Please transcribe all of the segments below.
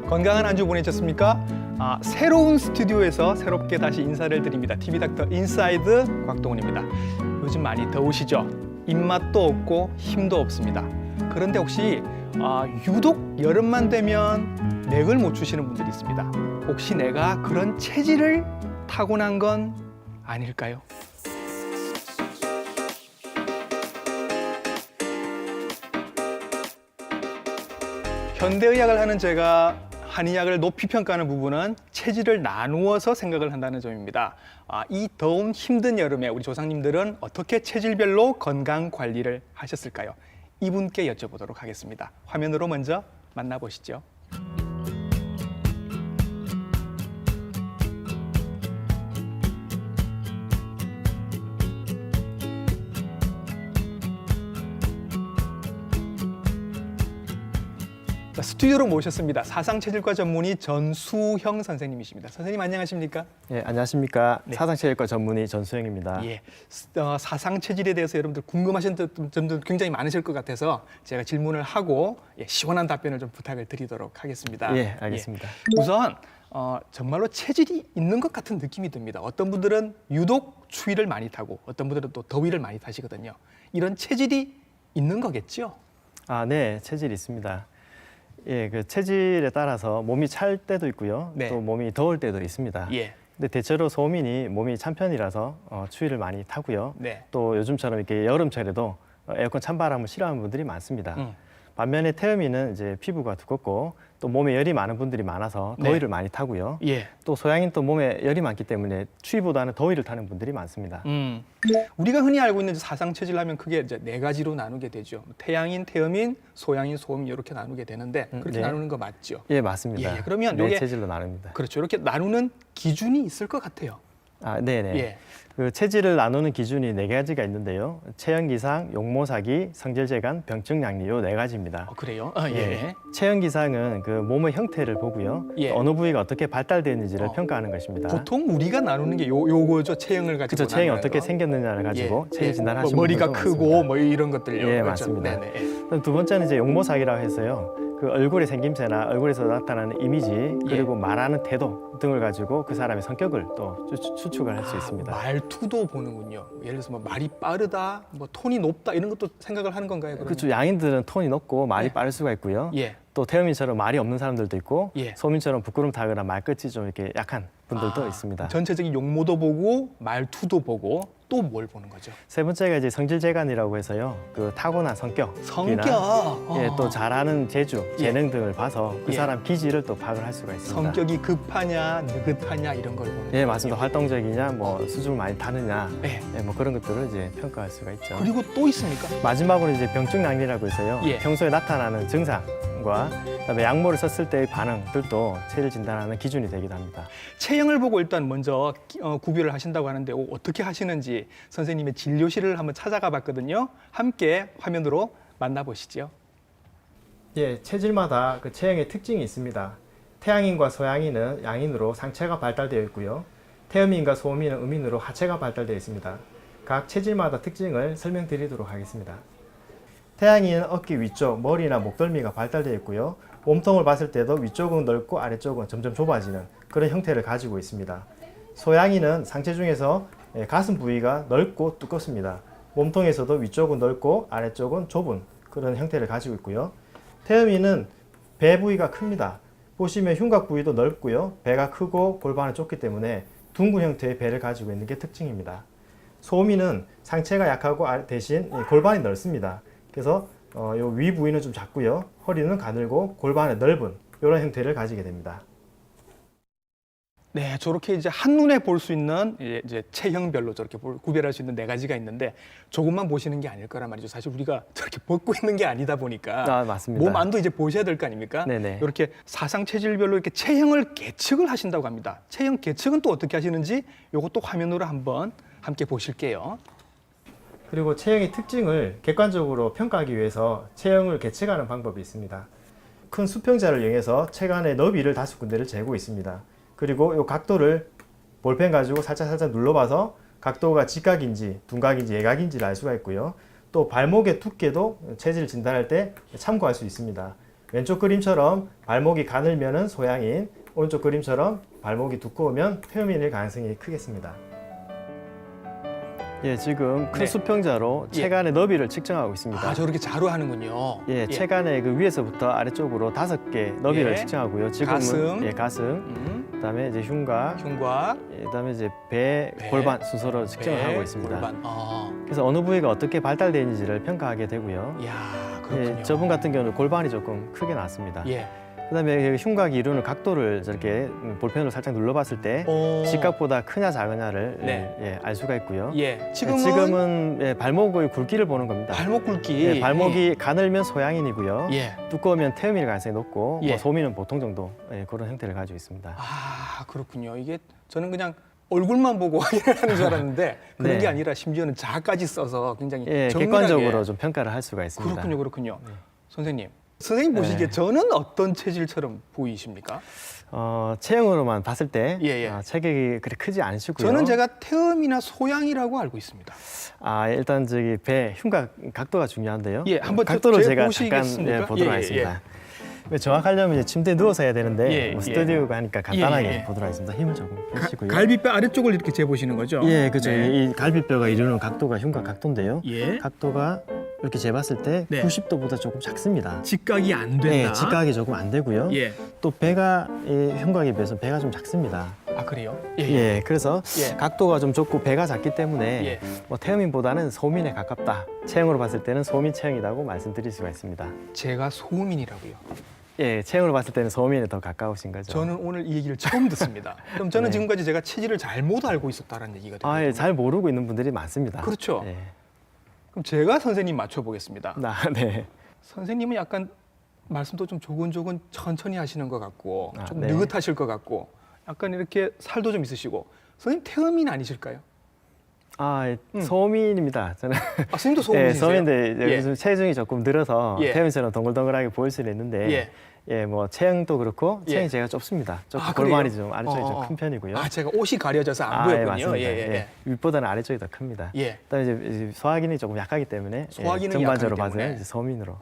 건강한 한 주 보내셨습니까? 새로운 스튜디오에서 새롭게 다시 인사를 드립니다. TV닥터 인사이드 곽동훈입니다. 요즘 많이 더우시죠? 입맛도 없고 힘도 없습니다. 그런데 혹시 유독 여름만 되면 맥을 못 추시는 분들이 있습니다. 혹시 내가 그런 체질을 타고난 건 아닐까요? 현대의학을 하는 제가 한의학을 높이 평가하는 부분은 체질을 나누어서 생각을 한다는 점입니다. 이 더운 힘든 여름에 우리 조상님들은 어떻게 체질별로 건강 관리를 하셨을까요? 이분께 여쭤보도록 하겠습니다. 화면으로 먼저 만나보시죠. 스튜디오로 모셨습니다. 사상체질과 전문의 전수형 선생님이십니다. 선생님 안녕하십니까? 예, 안녕하십니까? 네. 사상체질과 전문의 전수영입니다. 예, 사상체질에 대해서 여러분들 궁금하신 점들 굉장히 많으실 것 같아서 제가 질문을 하고 시원한 답변을 좀 부탁을 드리도록 하겠습니다. 예, 알겠습니다. 우선 정말로 체질이 있는 것 같은 느낌이 듭니다. 어떤 분들은 유독 추위를 많이 타고 어떤 분들은 또 더위를 많이 타시거든요. 이런 체질이 있는 거겠죠? 네, 체질이 있습니다. 예, 그 체질에 따라서 몸이 찰 때도 있고요. 네. 또 몸이 더울 때도 있습니다. 예. 근데 대체로 소민이 몸이 찬 편이라서 추위를 많이 타고요. 네. 또 요즘처럼 이렇게 여름철에도 에어컨 찬바람을 싫어하는 분들이 많습니다. 반면에 태음인은 이제 피부가 두껍고 또 몸에 열이 많은 분들이 많아서 더위를 많이 타고요. 예. 또 소양인 또 몸에 열이 많기 때문에 추위보다는 더위를 타는 분들이 많습니다. 우리가 흔히 알고 있는 사상체질 하면 크게 이제 네 가지로 나누게 되죠. 태양인, 태음인, 소양인, 소음인 이렇게 나누게 되는데 그렇게 네. 나누는 거 맞죠? 예, 맞습니다. 예, 그러면 네 요게 체질로 나눕니다. 그렇죠. 이렇게 나누는 기준이 있을 것 같아요. 네네. 예. 그 체질을 나누는 기준이 네 가지가 있는데요. 체형기상, 용모사기, 성질재간, 병증량리 요 네 가지입니다. 그래요? 예. 체형기상은 그 몸의 형태를 보고요. 예. 또 어느 부위가 어떻게 발달되는지를 평가하는 것입니다. 보통 우리가 나누는 게 요거죠. 체형을 가지고. 그렇죠. 체형이 나누는 어떻게 거. 생겼느냐를 가지고 체질 예. 진단하시는 머리가 분들도 크고 많습니다. 뭐 이런 것들요. 예, 그렇죠? 맞습니다. 네네. 그럼 두 번째는 이제 용모사기라고 해서요. 그 얼굴의 생김새나 얼굴에서 나타나는 이미지 그리고 말하는 태도 등을 가지고 그 사람의 성격을 또 추측을 할 수 있습니다. 말투도 보는군요. 예를 들어서 뭐 말이 빠르다, 뭐 톤이 높다 이런 것도 생각을 하는 건가요? 그러면? 그렇죠. 양인들은 톤이 높고 말이 예. 빠를 수가 있고요. 예. 또 태음인처럼 말이 없는 사람들도 있고 예. 소민처럼 부끄럼 타거나 말끝이 좀 이렇게 약한 분들도 있습니다. 전체적인 용모도 보고 말투도 보고 또 뭘 보는 거죠? 세 번째가 이제 성질재간이라고 해서요. 그 타고난 성격, 예, 또 잘하는 재주, 재능 등을 봐서 그 예. 사람 기질을 또 파악을 할 수가 있습니다. 성격이 급하냐, 느긋하냐 이런 걸 보는 예, 거군요. 맞습니다. 활동적이냐, 뭐 수줍을 많이 타느냐, 네. 예, 뭐 그런 것들을 이제 평가할 수가 있죠. 그리고 또 있습니까? 마지막으로 이제 병증량리라고 해서요. 예. 평소에 나타나는 증상과 그다음에 약물을 썼을 때의 반응들도 체질 진단하는 기준이 되기도 합니다. 체형을 보고 일단 먼저 구별을 하신다고 하는데 어떻게 하시는지 선생님의 진료실을 한번 찾아가 봤거든요. 함께 화면으로 만나보시죠. 예, 체질마다 그 체형의 특징이 있습니다. 태양인과 소양인은 양인으로 상체가 발달되어 있고요. 태음인과 소음인은 음인으로 하체가 발달되어 있습니다. 각 체질마다 특징을 설명드리도록 하겠습니다. 태양인은 어깨 위쪽, 머리나 목덜미가 발달되어 있고요. 몸통을 봤을 때도 위쪽은 넓고 아래쪽은 점점 좁아지는 그런 형태를 가지고 있습니다. 소양인은 상체 중에서 가슴 부위가 넓고 두껍습니다. 몸통에서도 위쪽은 넓고 아래쪽은 좁은 그런 형태를 가지고 있고요. 태음인은 배 부위가 큽니다. 보시면 흉곽 부위도 넓고요. 배가 크고 골반은 좁기 때문에 둥근 형태의 배를 가지고 있는 게 특징입니다. 소음인은 상체가 약하고 대신 골반이 넓습니다. 그래서 요 위 부위는 좀 작고요. 허리는 가늘고 골반은 넓은 이런 형태를 가지게 됩니다. 네, 저렇게 이제 한눈에 볼 수 있는 이제 체형별로 저렇게 구별할 수 있는 네 가지가 있는데 조금만 보시는 게 아닐 거란 말이죠. 사실 우리가 저렇게 벗고 있는 게 아니다 보니까 맞습니다. 몸 안도 이제 보셔야 될 거 아닙니까? 네네. 이렇게 사상 체질별로 이렇게 체형을 계측을 하신다고 합니다. 체형 계측은 또 어떻게 하시는지 요것도 화면으로 한번 함께 보실게요. 그리고 체형의 특징을 객관적으로 평가하기 위해서 체형을 계측하는 방법이 있습니다. 큰 수평자를 이용해서 체간의 너비를 5군데를 재고 있습니다. 그리고 이 각도를 볼펜 가지고 살짝 눌러봐서 각도가 직각인지 둔각인지 예각인지를 알 수가 있고요. 또 발목의 두께도 체질 진단할 때 참고할 수 있습니다. 왼쪽 그림처럼 발목이 가늘면은 소양인, 오른쪽 그림처럼 발목이 두꺼우면 태음인일 가능성이 크겠습니다. 예, 지금 큰 네. 수평자로 예. 체간의 너비를 측정하고 있습니다. 아, 저렇게 자로 하는군요. 예, 체간의 그 위에서부터 아래쪽으로 5개 너비를 예. 측정하고요. 지금은 가슴. 예, 가슴. 그다음에 이제 흉곽, 흉곽, 예, 그다음에 이제 배, 배, 골반 순서로 측정을 배, 하고 있습니다. 골반. 그래서 어느 부위가 어떻게 발달되어 있는지를 평가하게 되고요. 이야, 그렇군요. 예, 저분 같은 경우는 골반이 조금 크게 나왔습니다. 예. 그다음에 흉곽이 이루는 각도를 저렇게 볼펜으로 살짝 눌러봤을 때 직각보다 크냐 작으냐를 네. 예, 알 수가 있고요. 예. 지금은 예, 발목의 굵기를 보는 겁니다. 발목 굵기. 예, 발목이 가늘면 소양인이고요. 예. 두꺼우면 태음일 가능성이 높고 예. 뭐 소민은 보통 정도 예, 그런 형태를 가지고 있습니다. 아, 그렇군요. 이게 저는 그냥 얼굴만 보고 확인을 하는 줄 알았는데 그런 네. 게 아니라 심지어는 자까지 써서 굉장히 예, 정밀하게. 객관적으로 좀 평가를 할 수가 있습니다. 그렇군요, 그렇군요. 네. 선생님 보시기에 네. 저는 어떤 체질처럼 보이십니까? 체형으로만 봤을 때 예, 예. 체격이 그렇게 크지 않으시고요. 저는 제가 태음이나 소양이라고 알고 있습니다. 일단 저기 배 흉곽 각도가 중요한데요. 예, 한번 각도를 제가 잠깐 보시겠습니까? 보도록 예, 하겠습니다. 정확하려면 이제 침대에 누워서 해야 되는데 예, 뭐 예. 스튜디오가 하니까 간단하게 예, 예. 보도록 하겠습니다. 힘을 조금 빼시고요. 갈비뼈 아래쪽을 이렇게 재보시는 거죠? 예, 그렇죠. 네. 이 갈비뼈가 이루는 각도가 흉곽 각도인데요. 예. 각도가 이렇게 재봤을 때 네. 90도보다 조금 작습니다. 직각이 안 된다. 네, 직각이 조금 안 되고요. 예. 또 배가 이 흉곽에 비해서 배가 좀 작습니다. 아, 그래요? 예, 그래서 예. 각도가 좀 좁고 배가 작기 때문에 예. 뭐 태음인보다는 소민에 가깝다. 체형으로 봤을 때는 소민 체형이라고 말씀드릴 수가 있습니다. 제가 소민이라고요. 예, 체형으로 봤을 때는 소민에 더 가까우신 거죠. 저는 오늘 이 얘기를 처음 듣습니다. 그럼 저는 네. 지금까지 제가 체질을 잘못 알고 있었다는 얘기가 되거든요. 예, 잘 모르고 있는 분들이 많습니다. 그렇죠. 예. 그럼 제가 선생님 맞춰보겠습니다. 네. 선생님은 약간 말씀도 좀 조근조근 천천히 하시는 것 같고 좀 네. 느긋하실 것 같고 약간 이렇게 살도 좀 있으시고 선생님 태음인 아니실까요? 소민입니다. 저는 선생님도 예, 소민이세요? 소민인데 예. 요즘 체중이 조금 늘어서 예. 태음처럼 동글동글하게 보일 수는 있는데 예. 뭐 체형도 그렇고 예. 체형이 제가 좁습니다. 조금 아, 골반이 그래요? 좀 아래쪽이 좀 큰 편이고요. 제가 옷이 가려져서 안 예, 보였군요. 맞습니다. 예. 윗보다는 아래쪽이 더 큽니다. 예. 그다음에 이제 소화기능이 조금 약하기 때문에 소화기능이 전반적으로 약하기 봐서 때문에. 이제 소민으로.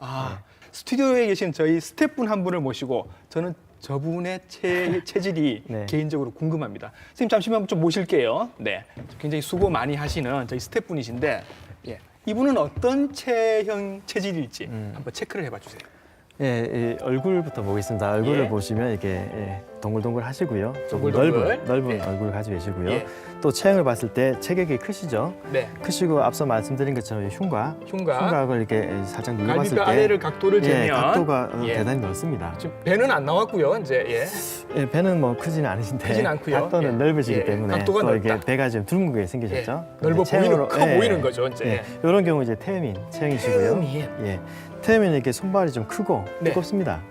스튜디오에 계신 저희 스태프분 한 분을 모시고 저는 저분의 체질이 네. 개인적으로 궁금합니다. 선생님 잠시만 좀 모실게요. 네, 굉장히 수고 많이 하시는 저희 스태프분이신데 이분은 어떤 체형 체질일지 한번 체크를 해봐 주세요. 얼굴부터 보겠습니다. 얼굴을 예. 보시면 이게 동글동글 하시고요. 조금 동글동글. 넓은 네. 얼굴 가지고 계시고요. 예. 또 체형을 봤을 때 체격이 크시죠. 네, 크시고 앞서 말씀드린 것처럼 흉곽, 흉곽을 이렇게 살짝 눌러봤을 갈비뼈 때 아래를 각도를 재면 각도가 예. 대단히 넓습니다. 지금 배는 안 나왔고요. 이제 배는 뭐 크지는 않으신데 크진 않고요. 각도는 예. 넓으시기 예. 때문에 각도가 또 이게 넓다. 배가 좀 둥글게 생기셨죠. 넓어 보이는 커 예. 보이는 거죠. 이제 이런 경우 이제 태음인 체형이시고요. 태음인. 태음인은 이렇게 손발이 좀 크고 네. 두껍습니다.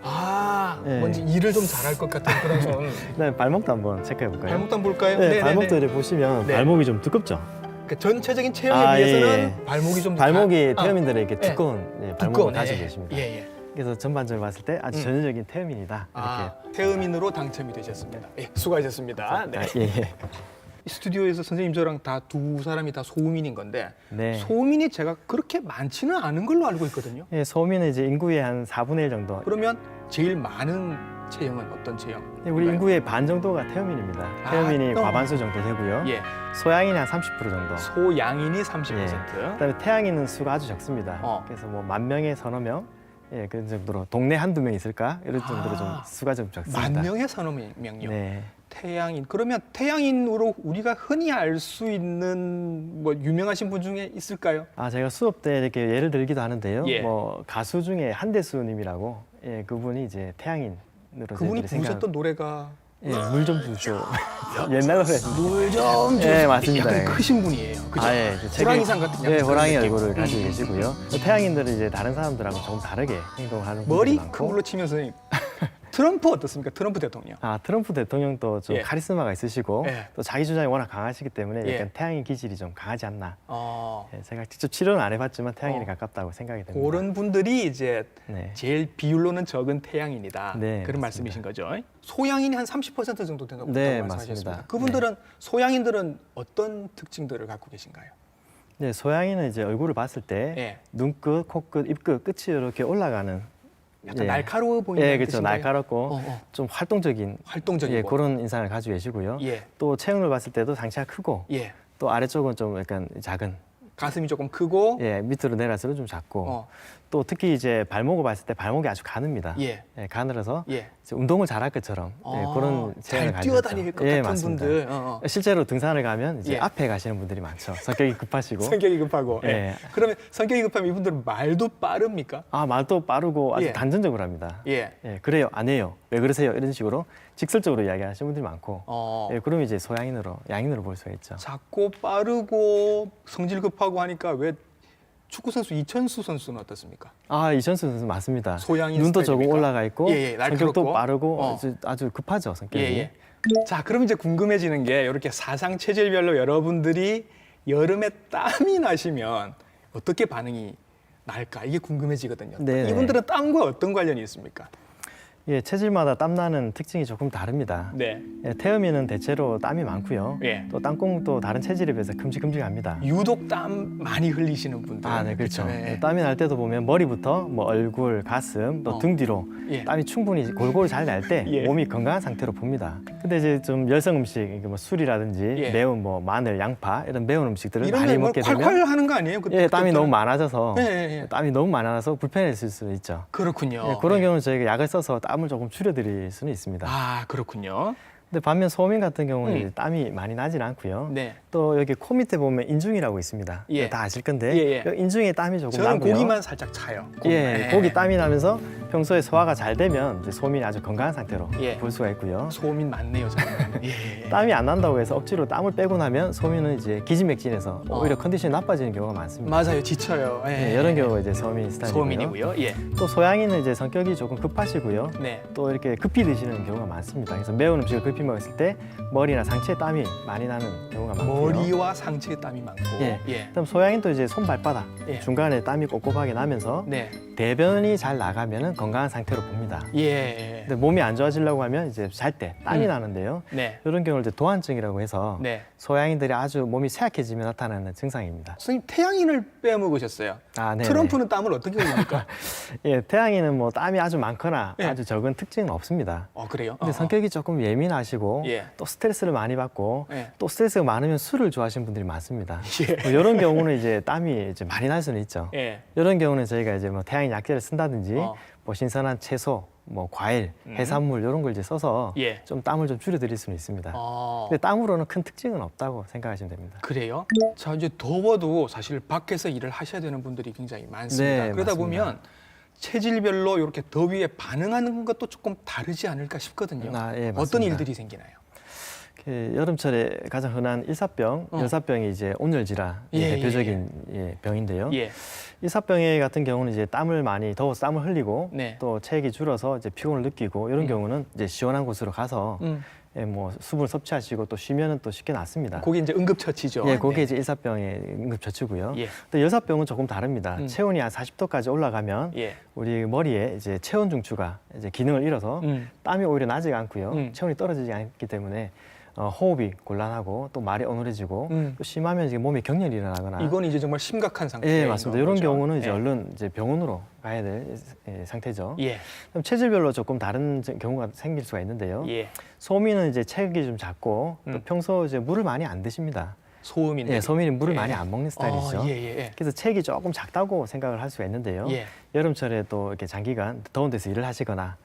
예. 뭔지 일을 좀 잘할 것 같은 그런 손. 그다음에 발목도 한번 체크해 볼까요? 발목도 한번 볼까요? 네, 발목도 이렇게 보시면 네. 발목이 좀 두껍죠. 그러니까 전체적인 체형에 비해서는 발목이 좀 발목이 다- 태음인들은 이렇게 예. 두꺼운 발목을 두꺼운, 가지고 계십니다. 예. 그래서 전반적으로 봤을 때 아주 전형적인 태음인이다. 태음인으로 당첨이 되셨습니다. 수고하셨습니다. 네. 예. 이 스튜디오에서 선생님 저랑 다 두 사람이 다 소음인인 건데 네. 소음인이 제가 그렇게 많지는 않은 걸로 알고 있거든요. 소민은 이제 인구의 한 4분의 1 정도. 그러면 제일 많은 체형은 어떤 체형? 우리 인구의 반 정도가 태음인입니다. 태음인이 과반수 정도 되고요. 예. 소양인이 한 30% 정도. 소양인이 30%. 그다음에 태양인은 수가 아주 적습니다. 그래서 뭐 1000명에 서너 명, 그런 정도로 동네 한두 명 있을까 이런 정도로 좀 수가 좀 적습니다. 10,000명에 서너 명요. 네. 태양인. 그러면 태양인으로 우리가 흔히 알 수 있는 뭐 유명하신 분 중에 있을까요? 제가 수업 때 이렇게 예를 들기도 하는데요. 예. 뭐 가수 중에 한대수님이라고 그분이 이제 태양인으로 그분이 저희들이 생각. 부르셨던 노래가 물 좀 주쇼. 옛날 노래. 물좀 예, 맞습니다. 약간 예. 크신 분이에요. 그죠? 그 호랑이상 같은 약간 그런 호랑이 느낌. 얼굴을 가지고 계시고요. 태양인들은 이제 다른 사람들하고 조금 다르게 행동하는 분들이 머리 많고. 큰 걸로 치면 선생님 트럼프 어떻습니까? 트럼프 대통령. 트럼프 대통령도 좀 예. 카리스마가 있으시고 예. 또 자기 주장이 워낙 강하시기 때문에 예. 약간 태양인 기질이 좀 강하지 않나. 어, 제가 직접 치료는 안 해봤지만 태양인이 가깝다고 생각이 됩니다. 그런 분들이 이제 네. 제일 비율로는 적은 태양인이다. 네, 그런 맞습니다. 말씀이신 거죠. 소양인이 한 30% 정도 된다고 네, 말씀하셨습니다. 맞습니다. 그분들은 소양인들은 어떤 특징들을 갖고 계신가요? 소양인은 이제 얼굴을 봤을 때 예. 눈끝, 코끝, 입끝 끝이 이렇게 올라가는 약간 날카로워 보이는 예, 그렇죠. 뜻인가요? 날카롭고 좀 활동적인 활동적이고. 예, 그런 인상을 가지고 계시고요. 예. 또 체형을 봤을 때도 상체가 크고 예. 또 아래쪽은 좀 약간 작은 가슴이 조금 크고. 예, 밑으로 내려서는 좀 작고 어. 또 특히 이제 발목을 봤을 때 발목이 아주 가늡니다. 예. 예, 가늘어서 예. 이제 운동을 잘할 것처럼 예, 그런 체형을 잘 가지고 뛰어다닐 있죠. 것 예, 같은 맞습니다. 분들. 실제로 등산을 가면 이제 예. 앞에 가시는 분들이 많죠. 성격이 급하시고. 성격이 급하고. 예. 예. 그러면 성격이 급하면 이분들은 말도 빠릅니까? 아, 말도 빠르고 아주 예. 단전적으로 합니다. 예. 예, 그래요, 안 해요, 왜 그러세요? 이런 식으로 직설적으로 이야기하시는 분들이 많고, 예, 그러면 이제 양인으로 볼 수가 있죠. 작고 빠르고 성질 급하고 하니까 왜 축구 선수 이천수 선수는 어떻습니까? 아, 이천수 선수 맞습니다. 소양인 눈도 조금 스타일입니까? 올라가 있고, 예, 예, 날카롭고. 성격도 빠르고 어. 아주 급하죠, 성격이. 예, 예. 자, 그럼 이제 궁금해지는 게 이렇게 사상 체질별로 여러분들이 여름에 땀이 나시면 어떻게 반응이 날까? 이게 궁금해지거든요. 네네. 이분들은 땀과 어떤 관련이 있습니까? 예, 체질마다 땀나는 특징이 조금 다릅니다. 네. 예, 태음인은 대체로 땀이 많고요. 예. 또 땅콩도 다른 체질에 비해서 큼직큼직합니다. 유독 땀 많이 흘리시는 분들. 아, 네, 그렇죠. 예. 땀이 날 때도 보면 머리부터 뭐 얼굴, 가슴, 또 등 뒤로 예. 땀이 충분히 골고루 잘 날 때 예. 몸이 건강한 상태로 봅니다. 근데 이제 좀 열성 음식, 이게 뭐 술이라든지 예. 매운 뭐 마늘, 양파 이런 매운 음식들을 많이 이러면 뭐 먹게 되면 콸콸 하는 거 아니에요? 예, 땀이 그때부터는? 너무 많아져서 예, 예, 예. 땀이 너무 많아서 불편해질 수 있죠. 그렇군요. 예, 그런 예. 경우는 저희가 약을 써서 땀을 조금 줄여드릴 수는 있습니다. 아, 그렇군요. 근데 반면 소민 같은 경우는 음. 이제 땀이 많이 나진 않고요. 네. 또 여기 코 밑에 보면 인중이라고 있습니다. 예. 다 아실 건데 예, 예. 여기 인중에 땀이 조금 저는 나고요. 고기만 살짝 차요. 예, 고기 땀이 나면서 평소에 소화가 잘 되면 이제 소민이 아주 건강한 상태로 예. 볼 수가 있고요. 소민 많네요, 저는. 예. 땀이 안 난다고 해서 억지로 땀을 빼고 나면 소민은 이제 기진맥진해서 오히려 어. 컨디션이 나빠지는 경우가 많습니다. 맞아요, 지쳐요. 예. 예, 이런 경우가 이제 소민 스타일이고요. 소민이고요. 예. 또 소양인은 이제 성격이 조금 급하시고요. 네. 또 이렇게 급히 드시는 경우가 많습니다. 그래서 매운 음식을 급히 먹었을 때 머리나 상체에 땀이 많이 나는 경우가 많고요. 머리와 상체에 땀이 많고. 예. 예. 그다음 소양인 또 이제 손 발바닥 예. 중간에 땀이 곱곱하게 나면서 네. 대변이 잘 나가면은 건강한 상태로 봅니다. 예. 근데 몸이 안 좋아지려고 하면 이제 잘 때 땀이 음. 나는데요. 네. 이런 경우를 이제 도안증이라고 해서 네. 소양인들이 아주 몸이 쇠약해지면 나타나는 증상입니다. 선생님, 태양인을 빼먹으셨어요. 아, 네. 트럼프는 땀을 어떻게 흘립니까? 예, 태양인은 뭐 땀이 아주 많거나 예. 아주 적은 특징은 없습니다. 그래요? 근데 성격이 조금 예민하시고 예. 또 스트레스를 많이 받고 예. 또 스트레스가 많으면 술을 좋아하시는 분들이 많습니다. 예. 뭐 이런 경우는 이제 땀이 이제 많이 날 수는 있죠. 예. 이런 경우는 저희가 이제 뭐 태양인 약재를 쓴다든지 어. 뭐 신선한 채소, 뭐 과일, 해산물 이런 걸 이제 써서 예. 좀 땀을 좀 줄여드릴 수는 있습니다. 어. 근데 땀으로는 큰 특징은 없다고 생각하시면 됩니다. 그래요? 자, 이제 더워도 사실 밖에서 일을 하셔야 되는 분들이 굉장히 많습니다. 네, 그러다 맞습니다. 보면 체질별로 이렇게 더위에 반응하는 것도 조금 다르지 않을까 싶거든요. 아, 예, 어떤 맞습니다. 일들이 생기나요? 여름철에 가장 흔한 일사병, 열사병이 이제 온열질환 예, 대표적인 병인데요. 예. 일사병에 같은 경우는 이제 땀을 많이 더워서 땀을 흘리고 네. 또 체액이 줄어서 이제 피곤을 느끼고 이런 경우는 이제 시원한 곳으로 가서 뭐 수분을 섭취하시고 또 쉬면은 또 쉽게 낫습니다. 그게 이제 응급처치죠. 예, 그게 네. 이제 일사병의 응급처치고요. 예. 또 열사병은 조금 다릅니다. 체온이 한 40도까지 올라가면 예. 우리 머리에 이제 체온 중추가 이제 기능을 잃어서 땀이 오히려 나지가 않고요. 체온이 떨어지지 않기 때문에 호흡이 곤란하고 또 말이 어눌해지고 또 심하면 이제 몸에 경련이 일어나거나 이건 이제 정말 심각한 상태예요. 예, 맞습니다. 이런 경우는 이제 예. 얼른 이제 병원으로 가야 될 상태죠. 예. 그럼 체질별로 조금 다른 경우가 생길 수가 있는데요. 예. 소민은 이제 체격이 좀 작고 또 음. 평소 이제 물을 많이 안 드십니다. 소음인데. 예, 소민이 물을 예. 많이 안 먹는 스타일이죠. 예. 그래서 체격이 조금 작다고 생각을 할 수가 있는데요. 예. 여름철에 또 이렇게 장기간 더운 데서 일을 하시거나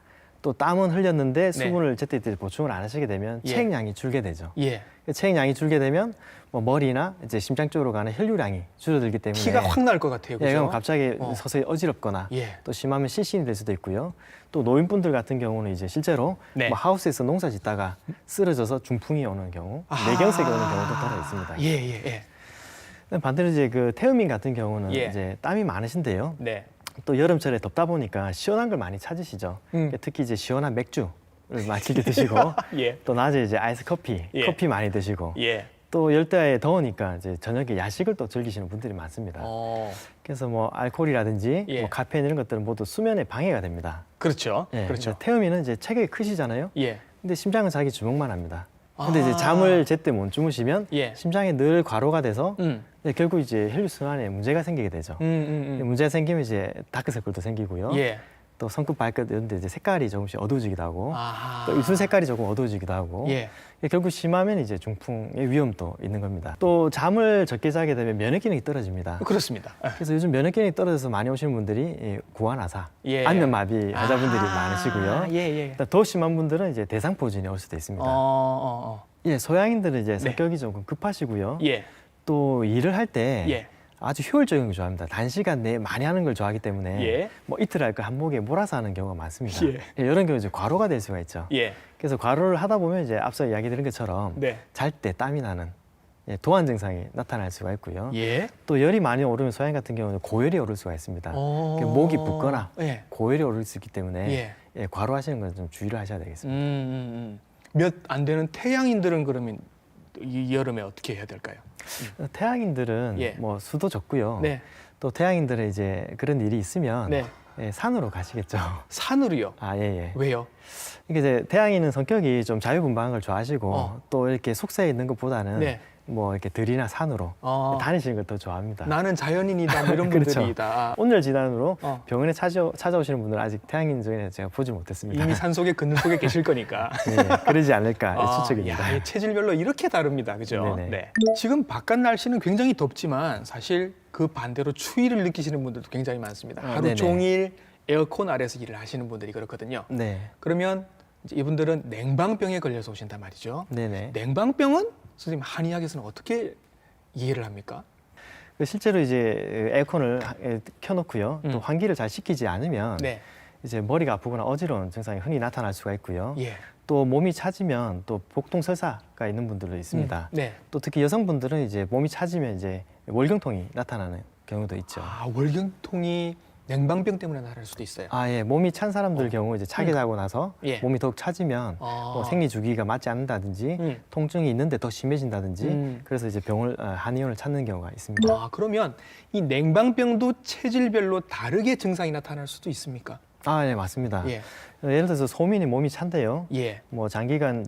또 땀은 흘렸는데 수분을 제때제때 보충을 안 하시게 되면 예. 체액량이 줄게 되죠. 예. 체액량이 줄게 되면 뭐 머리나 이제 심장 쪽으로 가는 혈류량이 줄어들기 때문에 피가 확 날 것 같아요. 예, 그죠? 그럼 갑자기 어. 서서히 어지럽거나 예. 또 심하면 실신이 될 수도 있고요. 또 노인분들 같은 경우는 이제 실제로 네. 뭐 하우스에서 농사 짓다가 쓰러져서 중풍이 오는 경우, 아. 뇌경색이 오는 경우도 더러 있습니다. 예. 근데 반대로 이제 그 태음인 같은 경우는 예. 이제 땀이 많으신데요. 네. 또 여름철에 덥다 보니까 시원한 걸 많이 찾으시죠. 음. 특히 이제 시원한 맥주를 많이 즐겨 드시고 예. 또 낮에 이제 아이스 커피, 예. 커피 많이 드시고 예. 또 열대야에 더우니까 이제 저녁에 야식을 또 즐기시는 분들이 많습니다. 그래서 뭐 알코올이라든지 예. 뭐 카페인 이런 것들은 모두 수면에 방해가 됩니다. 그렇죠. 예, 그렇죠. 태음인은 이제 체격이 크시잖아요. 예. 근데 심장은 자기 주먹만 합니다. 근데 아. 이제 잠을 제때 못 주무시면 예. 심장에 늘 과로가 돼서 음. 결국 이제 혈류 순환에 문제가 생기게 되죠. 문제가 생기면 이제 다크서클도 생기고요. 예. 또 손끝, 발끝 이런 데 이제 색깔이 조금씩 어두워지기도 하고 아하. 또 입술 색깔이 조금 어두워지기도 하고 예. 결국 심하면 이제 중풍의 위험도 있는 겁니다. 또 잠을 적게 자게 되면 면역 기능이 떨어집니다. 그렇습니다. 그래서 요즘 면역 기능이 떨어져서 많이 오시는 분들이 이 구안아사, 예. 안면마비 환자분들이 많으시고요. 예, 예. 더 심한 분들은 이제 대상포진이 올 수도 있습니다. 예, 소양인들은 이제 네. 성격이 조금 급하시고요. 예. 또 일을 할 때 예. 아주 효율적인 걸 좋아합니다. 단시간 내에 많이 하는 걸 좋아하기 때문에 예. 뭐 이틀 할 거 한목에 몰아서 하는 경우가 많습니다. 예. 이런 경우 이제 과로가 될 수가 있죠. 예. 그래서 과로를 하다 보면 이제 앞서 이야기 드린 것처럼 네. 잘 때 땀이 나는 도안 증상이 나타날 수가 있고요. 예. 또 열이 많이 오르면 소양 같은 경우는 고열이 오를 수가 있습니다. 목이 붓거나 예. 고열이 오를 수 있기 때문에 예. 과로하시는 건 좀 주의를 하셔야 되겠습니다. 몇 안 되는 태양인들은 그러면 이 여름에 어떻게 해야 될까요? 태양인들은 예. 뭐 수도 적고요. 네. 또 태양인들은 이제 그런 일이 있으면 네. 산으로 가시겠죠. 산으로요. 아, 예. 왜요? 이게 이제 태양인은 성격이 좀 자유분방한 걸 좋아하시고 어. 또 이렇게 속세에 있는 것보다는 네. 뭐 이렇게 들이나 산으로 다니시는 걸 더 좋아합니다. 나는 자연인이다 뭐 이런 그렇죠. 분들이다. 오늘 지난으로 어. 병원에 찾아오시는 분들은 아직 태양인 중에 제가 보지 못했습니다. 이미 산 속에 그늘 속에 계실 거니까. 예, 그러지 않을까 추측입니다. 야, 이 체질별로 이렇게 다릅니다. 그죠? 네네. 네. 지금 바깥 날씨는 굉장히 덥지만 사실 그 반대로 추위를 느끼시는 분들도 굉장히 많습니다. 하루 네네. 종일 에어컨 아래서 일을 하시는 분들이 그렇거든요. 네, 그러면 이제 이분들은 냉방병에 걸려서 오신단 말이죠. 네네. 냉방병은 선생님 한의학에서는 어떻게 이해를 합니까? 실제로 이제 에어컨을 켜놓고요. 또 환기를 잘 시키지 않으면 네. 이제 머리가 아프거나 어지러운 증상이 흔히 나타날 수가 있고요. 예. 또 몸이 차지면 또 복통설사가 있는 분들도 있습니다. 네. 또 특히 여성분들은 이제 몸이 차지면 이제 월경통이 나타나는 경우도 있죠. 월경통이 냉방병 때문에 나타날 수도 있어요. 예, 몸이 찬 사람들 경우 이제 차게 자고 나서 예. 몸이 더욱 차지면 뭐 생리 주기가 맞지 않는다든지 통증이 있는데 더 심해진다든지 그래서 이제 한의원을 찾는 경우가 있습니다. 그러면 이 냉방병도 체질별로 다르게 증상이 나타날 수도 있습니까? 네, 맞습니다. 예. 예를 들어서 소민이 몸이 찬데요. 예. 뭐 장시간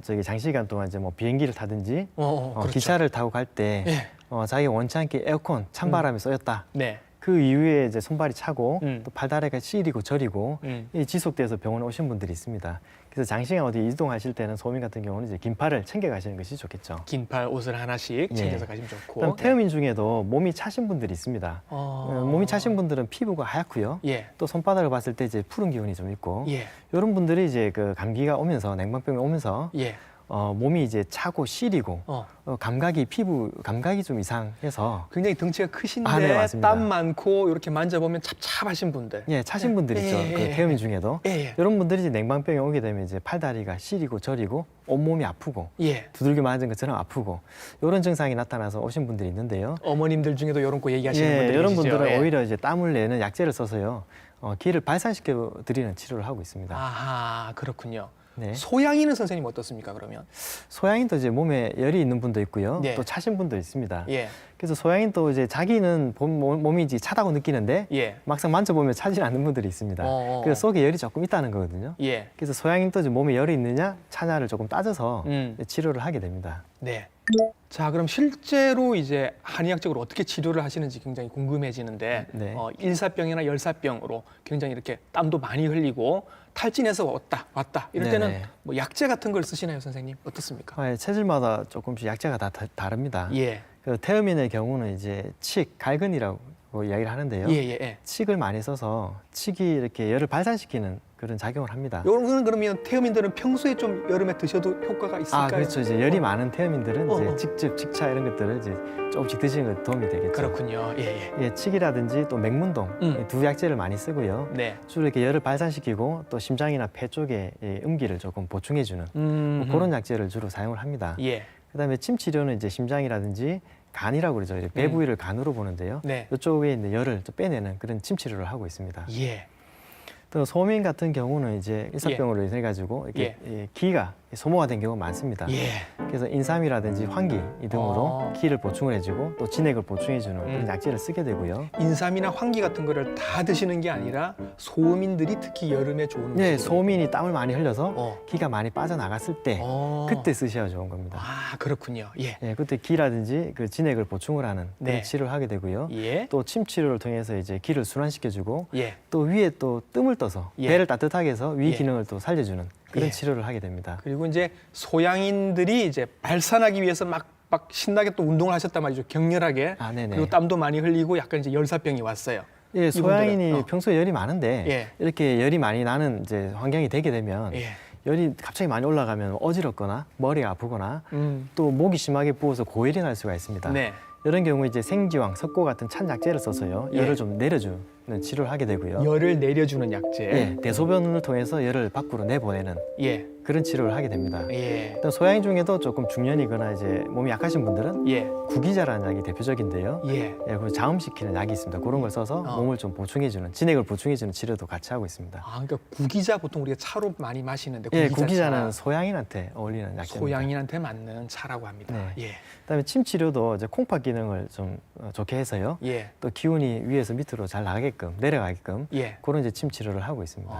동안 이제 뭐 비행기를 타든지 그렇죠. 기차를 타고 갈 때 예. 자기가 원치 않게 에어컨 찬바람이 쏘였다. 네. 그 이후에 이제 손발이 차고 음. 또 팔다리가 시리고 저리고 이 지속돼서 병원에 오신 분들이 있습니다. 그래서 장시간 어디 이동하실 때는 소민 같은 경우는 이제 긴 팔을 챙겨 가시는 것이 좋겠죠. 긴팔 옷을 하나씩 챙겨서 예. 가시면 좋고. 그다음 태음인 중에도 몸이 차신 분들이 있습니다. 몸이 차신 분들은 피부가 하얗고요. 예. 또 손바닥을 봤을 때 이제 푸른 기운이 좀 있고 예. 이런 분들이 이제 그 감기가 오면서 냉방병이 오면서 예. 몸이 이제 차고 시리고 피부 감각이 좀 이상해서 굉장히 덩치가 크신데 네, 맞습니다. 땀 많고 이렇게 만져보면 찹찹하신 분들. 예, 차신 분들 있죠. 예, 그 예, 태음인 중에도 예. 이런 분들이 이제 냉방병에 오게 되면 이제 팔다리가 시리고 저리고 온몸이 아프고 예. 두들겨 맞은 것처럼 아프고 이런 증상이 나타나서 오신 분들이 있는데요. 어머님들 중에도 이런 거 얘기하시는 분들이 이런 계시죠? 분들은 예. 오히려 이제 땀을 내는 약재를 써서요. 기를 발산시켜 드리는 치료를 하고 있습니다. 아하, 그렇군요. 네. 소양이는 선생님 어떻습니까, 그러면? 소양인도 이제 몸에 열이 있는 분도 있고요. 네. 또 차신 분도 있습니다. 예. 그래서 소양인도 이제 자기는 몸이 이제 차다고 느끼는데 예. 막상 만져보면 차지 않는 분들이 있습니다. 그래서 속에 열이 조금 있다는 거거든요. 예. 그래서 소양인도 이제 몸에 열이 있느냐 차냐를 조금 따져서 음. 치료를 하게 됩니다. 네. 자, 그럼 실제로 이제 한의학적으로 어떻게 치료를 하시는지 굉장히 궁금해지는데 네. 일사병이나 열사병으로 굉장히 이렇게 땀도 많이 흘리고 탈진해서 왔다 이럴 때는 네네. 뭐 약재 같은 걸 쓰시나요, 선생님? 어떻습니까? 체질마다 조금씩 약재가 다 다릅니다. 예. 그 태음인의 경우는 이제 갈근이라고 이야기를 하는데요. 예. 칡을 많이 써서 칡이 이렇게 열을 발산시키는 그런 작용을 합니다. 요거는 그러면 태음인들은 평소에 좀 여름에 드셔도 효과가 있을까요? 그렇죠. 이제 열이 많은 태음인들은 어. 이제 직즙, 직차 이런 것들을 이제 조금씩 드시는 것 도움이 되겠죠. 그렇군요. 예. 예, 칡이라든지 또 맥문동 이 두 약재를 많이 쓰고요. 네. 주로 이렇게 열을 발산시키고 또 심장이나 폐 쪽에 음기를 조금 보충해주는 뭐 그런 약재를 주로 사용을 합니다. 예. 그다음에 침 치료는 이제 심장이라든지 간이라고 그러죠. 배 부위를 간으로 보는데요. 네. 이쪽에 있는 열을 좀 빼내는 그런 침 치료를 하고 있습니다. 예. 또 소민 같은 경우는 이제 일사병으로 인해 가지고 이렇게 기가 소모가 된 경우가 많습니다. 예. 그래서 인삼이라든지 환기 이 등으로 어. 기를 보충을 해주고 또 진액을 보충해주는 그런 약재를 쓰게 되고요. 인삼이나 환기 같은 거를 다 드시는 게 아니라 소민들이 특히 여름에 좋은 네, 음식으로. 소민이 땀을 많이 흘려서 어. 기가 많이 빠져나갔을 때 그때 쓰셔야 좋은 겁니다. 아, 그렇군요. 예. 예, 그때 기라든지 그 진액을 보충을 하는 그런 네. 치료를 하게 되고요. 예. 또 침 치료를 통해서 이제 기를 순환시켜주고 예. 또 위에 또 뜸을 떠서 예. 배를 따뜻하게 해서 위 예. 기능을 또 살려주는 그런 예. 치료를 하게 됩니다. 그리고 이제 소양인들이 이제 발산하기 위해서 막 신나게 또 운동을 하셨단 말이죠. 격렬하게. 아, 네네. 그리고 땀도 많이 흘리고 약간 이제 열사병이 왔어요. 예, 소양인이 이분들은, 평소에 열이 많은데 예. 이렇게 열이 많이 나는 이제 환경이 되게 되면 예. 열이 갑자기 많이 올라가면 어지럽거나 머리가 아프거나 음. 또 목이 심하게 부어서 고열이 날 수가 있습니다. 네. 이런 경우에 이제 생지황, 석고 같은 찬 약재를 써서요 예. 열을 좀 내려주는 치료를 하게 되고요. 열을 내려주는 약재. 예, 대소변을 통해서 열을 밖으로 내보내는 예. 그런 치료를 하게 됩니다. 예. 또 소양인 중에도 조금 중년이거나 이제 몸이 약하신 분들은 예. 구기자라는 약이 대표적인데요. 예. 예, 그리고 자음시키는 약이 있습니다. 그런 걸 써서 어. 몸을 좀 보충해주는 진액을 보충해주는 치료도 같이 하고 있습니다. 아, 그러니까 구기자 보통 우리가 차로 많이 마시는데 예, 구기자 구기자는 차. 소양인한테 어울리는 약입니다. 소양인한테 맞는 차라고 합니다. 네. 예. 그다음에 침 치료도 이제 콩팥 기능을 좀 좋게 해서요. 예. 또 기운이 위에서 밑으로 잘 나가게끔 내려가게끔 예. 그런 이제 침 치료를 하고 있습니다.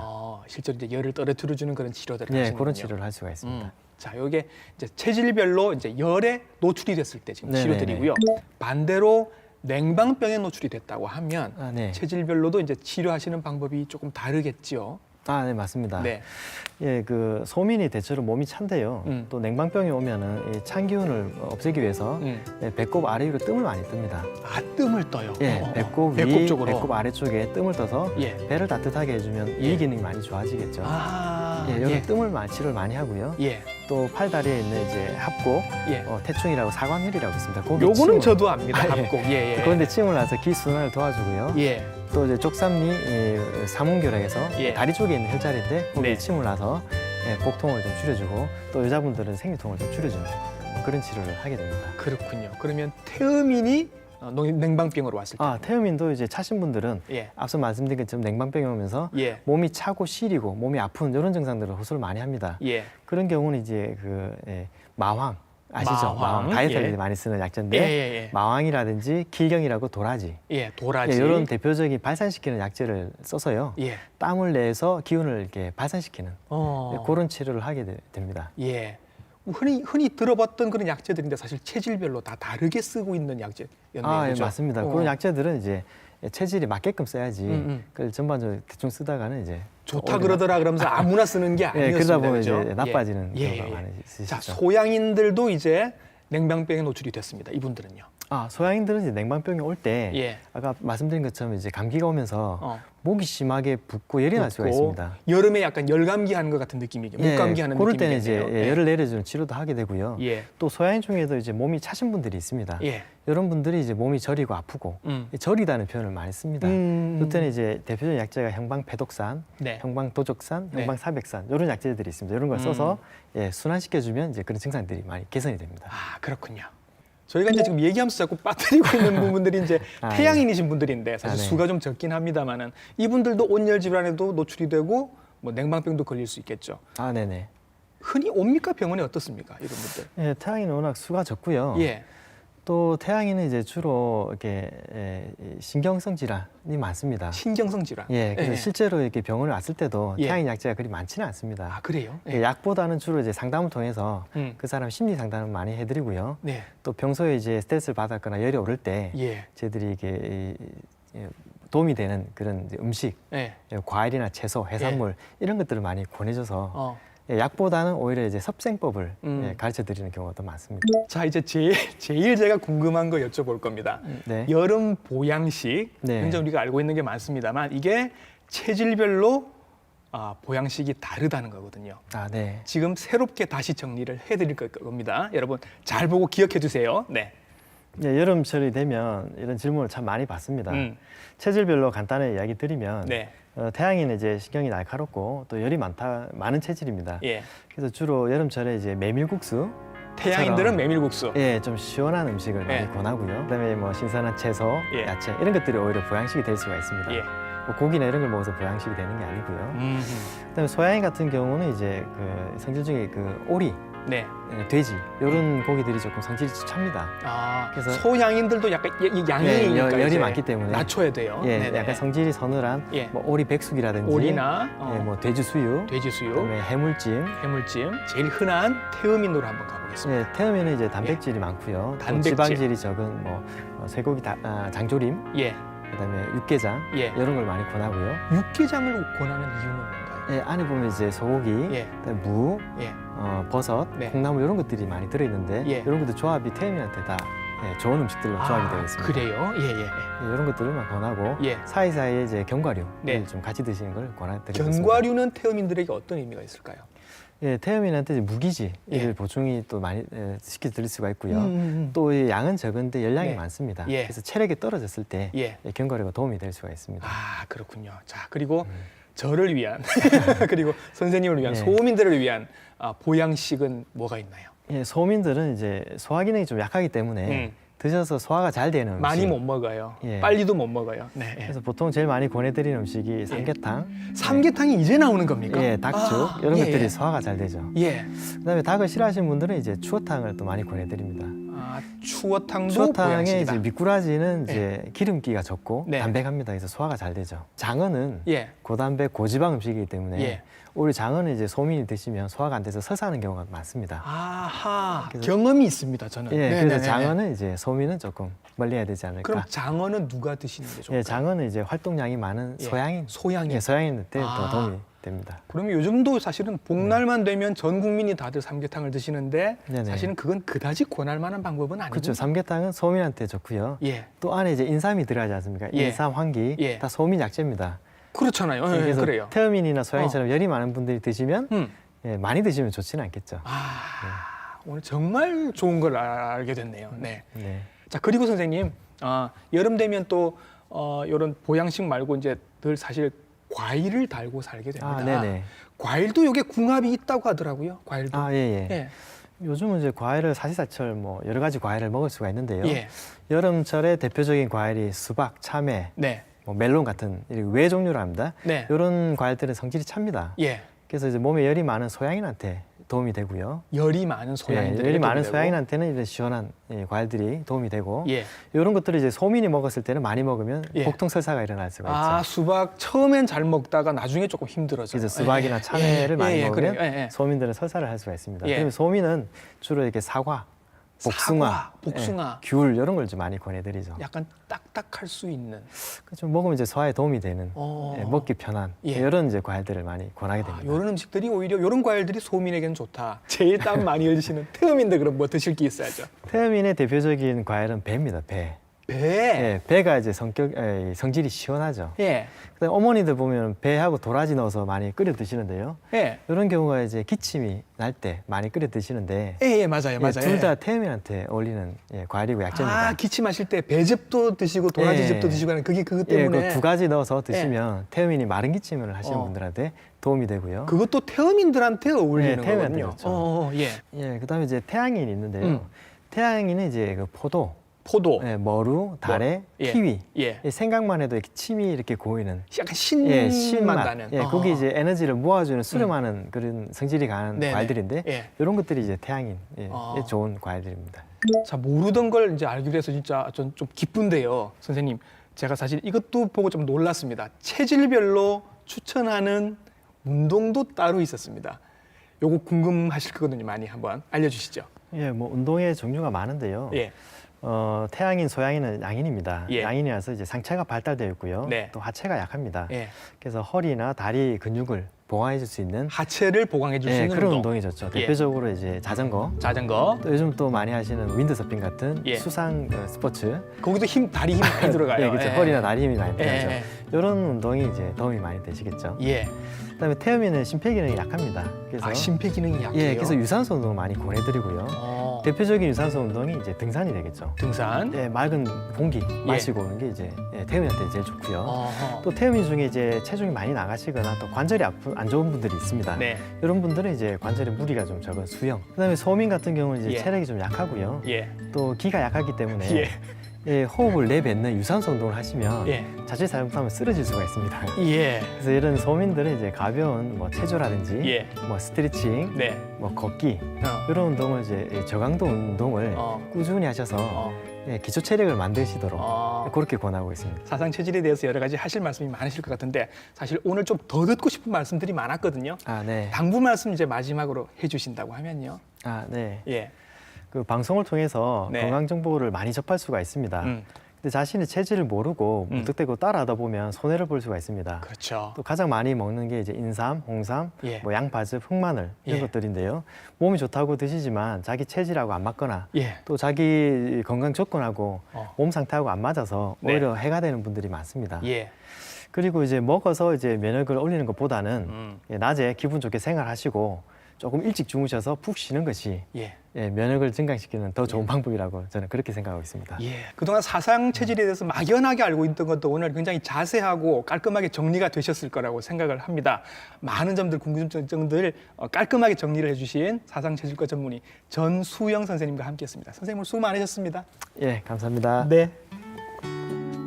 실제로 이제 열을 떨어뜨려주는 그런 치료들을 예, 하시는군요. 그런 치료를 할 수가 있습니다. 자, 요게 이제 체질별로 이제 열에 노출이 됐을 때 지금 네네네. 치료드리고요. 반대로 냉방병에 노출이 됐다고 하면 아, 네. 체질별로도 이제 치료하시는 방법이 조금 다르겠지요. 아, 네, 맞습니다. 네. 예, 그 소민이 대체로 몸이 찬데요. 음. 또 냉방병이 오면은 이 찬 기운을 없애기 위해서 예, 배꼽 아래 위로 뜸을 많이 뜹니다. 아, 뜸을 떠요. 예, 배꼽 위, 배꼽 쪽으로. 배꼽 아래쪽에 뜸을 떠서 예. 배를 따뜻하게 해주면 예. 이 기능이 많이 좋아지겠죠. 아, 예, 이런 뜸을 많이 치료를 많이 하고요. 예. 또 팔다리에 있는 이제 합곡, 예. 태충이라고 사관혈이라고 있습니다. 거기 요거는 침을- 저도 압니다. 아, 예. 합곡. 예, 예. 그런데 침을 놔서 기 순환을 도와주고요. 예. 또 이제 족삼리 이 사문결핵에서 예. 다리 쪽에 있는 혈자리인데 거기 네. 침을 놔서 예, 복통을 좀 줄여주고 또 여자분들은 생리통을 좀 줄여주는 그런 치료를 하게 됩니다. 그렇군요. 그러면 태음인이 냉방병으로 왔을 때. 아, 태음인도 이제 차신 분들은 예. 앞서 말씀드린 것처럼 냉방병이 오면서 예. 몸이 차고 시리고 몸이 아픈 이런 증상들을 호소를 많이 합니다. 예. 그런 경우는 이제 마황 아시죠? 마황. 다이어트를 예. 많이 쓰는 예, 약재인데 예, 마황이라든지 길경이라고 도라지 예. 도라지. 이런 대표적인 발산시키는 약재를 써서요. 예. 땀을 내서 기운을 이렇게 발산시키는 어. 그런 치료를 하게 됩니다. 예. 흔히 들어봤던 그런 약재들인데 사실 체질별로 다 다르게 쓰고 있는 약재였네요. 아, 예, 그죠? 맞습니다. 어. 그런 약재들은 이제 체질에 맞게끔 써야지. 음. 그걸 전반적으로 대충 쓰다가는 이제 좋다 오히려 그러더라 그러면서 아무나 쓰는 게 예, 아니었습니다. 그러다 보면 그죠? 이제 나빠지는 예. 경우가 예. 많이 있으시죠. 자, 소양인들도 이제 냉방병에 노출이 됐습니다. 이분들은요. 아, 소양인들은 이제 냉방병이 올 때 예. 아까 말씀드린 것처럼 이제 감기가 오면서 어. 목이 심하게 붓고 열이 날 수가 붓고 있습니다. 여름에 약간 열감기 하는 것 같은 느낌이죠. 목감기 하는 그럴 때는 느낌이겠네요. 이제 열을 내려주는 치료도 하게 되고요. 예. 또 소양인 중에도 이제 몸이 차신 분들이 있습니다. 예. 이런 분들이 이제 몸이 저리고 아프고 저리다는 표현을 많이 씁니다. 그때는 이제 대표적인 약재가 형방패독산, 네. 형방도적산, 네. 형방사백산 이런 약재들이 있습니다. 이런 걸 써서 순환시켜주면 이제 그런 증상들이 많이 개선이 됩니다. 아, 그렇군요. 저희가 이제 지금 얘기하면서 자꾸 빠뜨리고 있는 부분들이 이제 아, 태양인이신 분들인데 사실 네. 수가 좀 적긴 합니다만은 이분들도 온열 질환에도 노출이 되고 뭐 냉방병도 걸릴 수 있겠죠. 아, 네네. 흔히 옵니까? 병원에 어떻습니까? 이런 분들. 예, 태양인은 워낙 수가 적고요. 예. 또 태양인은 이제 주로 이렇게 신경성 질환이 많습니다. 신경성 질환. 예, 그래서 실제로 이렇게 병원에 왔을 때도 예. 태양인 약재가 그리 많지는 않습니다. 아, 그래요? 예, 약보다는 주로 이제 상담을 통해서 음. 그 사람 심리 상담을 많이 해드리고요. 네. 또 평소에 이제 스트레스를 받았거나 열이 오를 때 예. 저희들이 이게 도움이 되는 그런 이제 음식, 예. 과일이나 채소, 해산물 이런 것들을 많이 권해줘서 어. 약보다는 오히려 이제 섭생법을 가르쳐 드리는 경우가 더 많습니다. 자, 이제 제일 제가 궁금한 거 여쭤볼 겁니다. 네. 여름 보양식, 네. 굉장히 우리가 알고 있는 게 많습니다만 이게 체질별로 보양식이 다르다는 거거든요. 아, 네. 지금 새롭게 다시 정리를 해드릴 겁니다. 여러분 잘 보고 기억해 주세요. 네. 네, 여름철이 되면 이런 질문을 참 많이 받습니다. 체질별로 간단하게 이야기 드리면 네. 태양인은 이제 신경이 날카롭고 또 열이 많은 체질입니다. 예. 그래서 주로 여름철에 이제 메밀국수, 태양인들은 메밀국수. 예, 좀 시원한 음식을 예. 많이 권하고요. 그다음에 뭐 신선한 채소, 예. 야채 이런 것들이 오히려 보양식이 될 수가 있습니다. 예. 뭐 고기나 이런 걸 먹어서 보양식이 되는 게 아니고요. 그다음에 소양인 같은 경우는 이제 그 성질 중에 그 오리 네. 돼지 이런 고기들이 조금 성질이 찹니다. 아, 그래서- 소양인들도 약간 양이니까 열이 이제 많기 때문에 낮춰야 돼요. 예, 네네. 약간 성질이 서늘한 예. 뭐 오리 백숙이라든지 오리나 예, 뭐 돼지 수육, 돼지 수육, 그다음에 해물찜. 해물찜, 제일 흔한 태음인으로 한번 가보겠습니다. 예, 태음에는 이제 단백질이 많고요. 또 단백질. 지방질이 적은 뭐 쇠고기 장조림, 예, 그다음에 육개장 예. 이런 걸 많이 권하고요. 육개장을 권하는 이유는 뭔가요? 예, 안에 보면 이제 소고기, 예, 그다음에 무, 예. 버섯, 네. 콩나물 이런 것들이 많이 들어있는데 예. 이런 것들 조합이 태음인한테 다 좋은 음식들로 조합이 되어 있습니다. 그래요? 예, 예, 예. 예, 이런 것들을 권하고 예. 사이사이에 이제 견과류를 네. 좀 같이 드시는 걸 권해드리겠습니다. 견과류는 태음인들에게 어떤 의미가 있을까요? 예, 태음인한테 이제 무기질 예. 보충이 또 많이 시켜드릴 수가 있고요. 또 이 양은 적은데 열량이 네. 많습니다. 예. 그래서 체력이 떨어졌을 때 예. 견과류가 도움이 될 수가 있습니다. 아, 그렇군요. 자, 그리고 저를 위한 그리고 선생님을 위한 예. 소민들을 위한 보양식은 뭐가 있나요? 예, 소민들은 이제 소화 기능이 좀 약하기 때문에 드셔서 소화가 잘 되는 음식. 많이 못 먹어요. 예. 빨리도 못 먹어요. 네. 그래서 보통 제일 많이 권해드리는 음식이 삼계탕, 삼계탕이 이제 나오는 겁니까? 예, 닭죽 아, 이런 예, 것들이 예. 소화가 잘 되죠. 예. 그다음에 닭을 싫어하시는 분들은 이제 추어탕을 또 많이 권해드립니다. 아, 추어탕도 추어탕에 보양식이다. 이제 미꾸라지는 이제 기름기가 적고 네. 담백합니다. 그래서 소화가 잘 되죠. 장어는 예. 고단백 고지방 음식이기 때문에 예. 오히려 장어는 이제 소민이 드시면 소화가 안 돼서 설사하는 경우가 많습니다. 아하. 그래서- 경험이 있습니다. 저는. 예, 네네네네. 그래서 장어는 이제 소민은 조금 멀리해야 되지 않을까. 그럼 장어는 누가 드시는 게 좋을까요? 예, 장어는 이제 활동량이 많은 예. 소양인, 소양인. 예, 소양인한테 아. 더 도움이 됩니다. 그러면 요즘도 사실은 복날만 되면 전 국민이 다들 삼계탕을 드시는데 네네. 사실은 그건 그다지 권할 만한 방법은 아니고. 그렇죠. 삼계탕은 소민한테 좋고요. 예. 또 안에 이제 인삼이 들어가지 않습니까? 예. 인삼, 황기 예. 다 소민 약재입니다. 그렇잖아요. 예, 그래서 그래요. 태음인이나 소양인처럼 열이 많은 분들이 드시면 예, 많이 드시면 좋지는 않겠죠. 아, 오늘 정말 좋은 걸 알게 됐네요. 네. 네. 자, 그리고 선생님, 여름 되면 또 이런 보양식 말고 이제 늘 사실 과일을 달고 살게 됩니다. 아, 네네. 과일도 이게 궁합이 있다고 하더라고요. 과일도. 아, 예, 예. 예. 요즘은 이제 과일을 사시사철 뭐 여러 가지 과일을 먹을 수가 있는데요. 예. 여름철에 대표적인 과일이 수박, 참외, 네. 뭐 멜론 같은 외 종류로 합니다. 네. 이런 과일들은 성질이 찹니다. 예. 그래서 이제 몸에 열이 많은 소양인한테 도움이 되고요. 열이 많은 소양인들. 예, 열이 많은 소양인한테는 이제 시원한 과일들이 도움이 되고 예. 이런 것들을 이제 소민이 먹었을 때는 많이 먹으면 예. 복통 설사가 일어날 수가 있죠. 아, 수박 처음엔 잘 먹다가 나중에 조금 힘들어져요. 그래서 수박이나 예, 참외를 많이 예, 먹으면 그래요. 예, 예. 소민들은 설사를 할 수가 있습니다. 예. 그러면 소민은 주로 이렇게 사과, 복숭아, 사과, 복숭아. 예, 귤 이런 걸 좀 많이 권해드리죠. 약간 딱딱할 수 있는. 좀 먹으면 이제 소화에 도움이 되는 어. 예, 먹기 편한 예. 이런 이제 과일들을 많이 권하게 됩니다. 이런 음식들이 오히려 이런 과일들이 소민에게는 좋다. 제일 땀 많이 흘리시는 태음인데 그럼 뭐 드실 게 있어야죠. 태음인의 대표적인 과일은 배입니다. 배. 배. 예, 배가 이제 성질이 시원하죠. 예. 그다음에 어머니들 보면 배하고 도라지 넣어서 많이 끓여 드시는데요. 예. 이런 경우가 이제 기침이 날 때 많이 끓여 드시는데 예, 맞아요, 맞아요. 둘 다 태음인한테 어울리는 과일이고 약재입니다. 아, 기침하실 때 배즙도 드시고 도라지즙도 예. 드시고 하는 그것 예, 때문에 그 두 가지 넣어서 드시면 태음인이 마른 기침을 하시는 어. 분들한테 도움이 되고요. 그것도 태음인들한테 어울리는 예, 태음인한테 거거든요. 그렇죠. 예. 예, 그다음에 이제 태양인이 있는데요. 태양인은 이제 그 포도, 포도. 머루, 다래, 예. 키위. 예. 생각만 해도 이렇게 침이 이렇게 고이는 약간 신맛 신맛. 나는. 거기 이제 에너지를 모아주는 수렴하는 그런 성질이 강한 네네. 과일들인데 예. 이런 것들이 이제 태양인 아. 좋은 과일들입니다. 자, 모르던 걸 이제 알기로 해서 진짜 전 좀 기쁜데요. 선생님, 제가 사실 이것도 보고 좀 놀랐습니다. 체질별로 추천하는 운동도 따로 있었습니다. 요거 궁금하실 거거든요. 많이 한번 알려주시죠. 예, 뭐 운동의 종류가 많은데요. 예. 태양인, 소양인은 양인입니다. 예. 양인이라서 이제 상체가 발달되어 있고요. 네. 또 하체가 약합니다. 예. 그래서 허리나 다리 근육을 보강해 줄 수 있는 하체를 보강해 줄 수 있는 그런 운동. 운동이 좋죠. 예. 대표적으로 이제 자전거, 자전거. 또 요즘 또 많이 하시는 윈드서핑 같은 예. 수상 스포츠. 거기도 다리 힘 많이 들어가요. 예, 그렇죠. 허리나 다리 힘이 많이 들어가죠. 예. 이런 운동이 이제 도움이 많이 되시겠죠. 예. 그다음에 태음인은 심폐기능이 약합니다. 그래서 아, 심폐기능이 약해요. 예, 그래서 유산소 운동을 많이 권해드리고요. 대표적인 유산소 운동이 이제 등산이 되겠죠. 등산. 예, 맑은 공기 마시고 오는 게 이제 태음인한테 제일 좋고요. 어허. 또 태음인 중에 이제 체중이 많이 나가시거나 또 관절이 안 좋은 분들이 있습니다. 네. 이런 분들은 이제 관절에 무리가 좀 적은 수영. 그다음에 소민 같은 경우는 이제 예. 체력이 좀 약하고요. 예. 또 기가 약하기 때문에 예. 예, 호흡을 내뱉는 유산소 운동을 하시면 예. 자칫 잘못하면 쓰러질 수가 있습니다. 예. 그래서 이런 소민들은 이제 가벼운 뭐 체조라든지 예. 뭐 스트레칭, 네. 뭐 걷기 어. 이런 운동을 이제 저강도 운동을 어. 꾸준히 하셔서 어. 예, 기초 체력을 만드시도록 어. 그렇게 권하고 있습니다. 사상 체질에 대해서 여러 가지 하실 말씀이 많으실 것 같은데 사실 오늘 좀 더 듣고 싶은 말씀들이 많았거든요. 아, 네. 당부 말씀 이제 마지막으로 해주신다고 하면요. 아, 네. 예. 그 방송을 통해서 네. 건강 정보를 많이 접할 수가 있습니다. 근데 자신의 체질을 모르고 무턱대고 따라하다 보면 손해를 볼 수가 있습니다. 그렇죠. 또 가장 많이 먹는 게 이제 인삼, 홍삼, 예. 뭐 양파즙, 흑마늘 이런 예. 것들인데요. 몸이 좋다고 드시지만 자기 체질하고 안 맞거나 예. 또 자기 건강 조건하고 어. 몸 상태하고 안 맞아서 네. 오히려 해가 되는 분들이 많습니다. 예. 그리고 이제 먹어서 이제 면역을 올리는 것보다는 음. 예, 낮에 기분 좋게 생활하시고 조금 일찍 주무셔서 푹 쉬는 것이 예. 예, 면역을 증강시키는 더 좋은 방법이라고 저는 그렇게 생각하고 있습니다. 예. 그동안 사상 체질에 대해서 막연하게 알고 있던 것도 오늘 굉장히 자세하고 깔끔하게 정리가 되셨을 거라고 생각을 합니다. 많은 점들, 궁금증들 깔끔하게 정리를 해주신 사상 체질과 전문의 전수영 선생님과 함께했습니다. 선생님 오늘 수고 많으셨습니다. 예, 감사합니다. 네.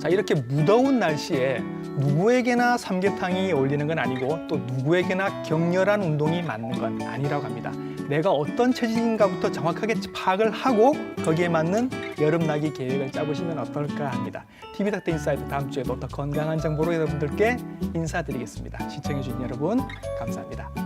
자, 이렇게 무더운 날씨에 누구에게나 삼계탕이 어울리는 건 아니고 또 누구에게나 격렬한 운동이 맞는 건 아니라고 합니다. 내가 어떤 체질인가부터 정확하게 파악을 하고 거기에 맞는 여름나기 계획을 짜보시면 어떨까 합니다. TV닥터 인사이드 다음 주에도 더 건강한 정보로 여러분들께 인사드리겠습니다. 시청해주신 여러분 감사합니다.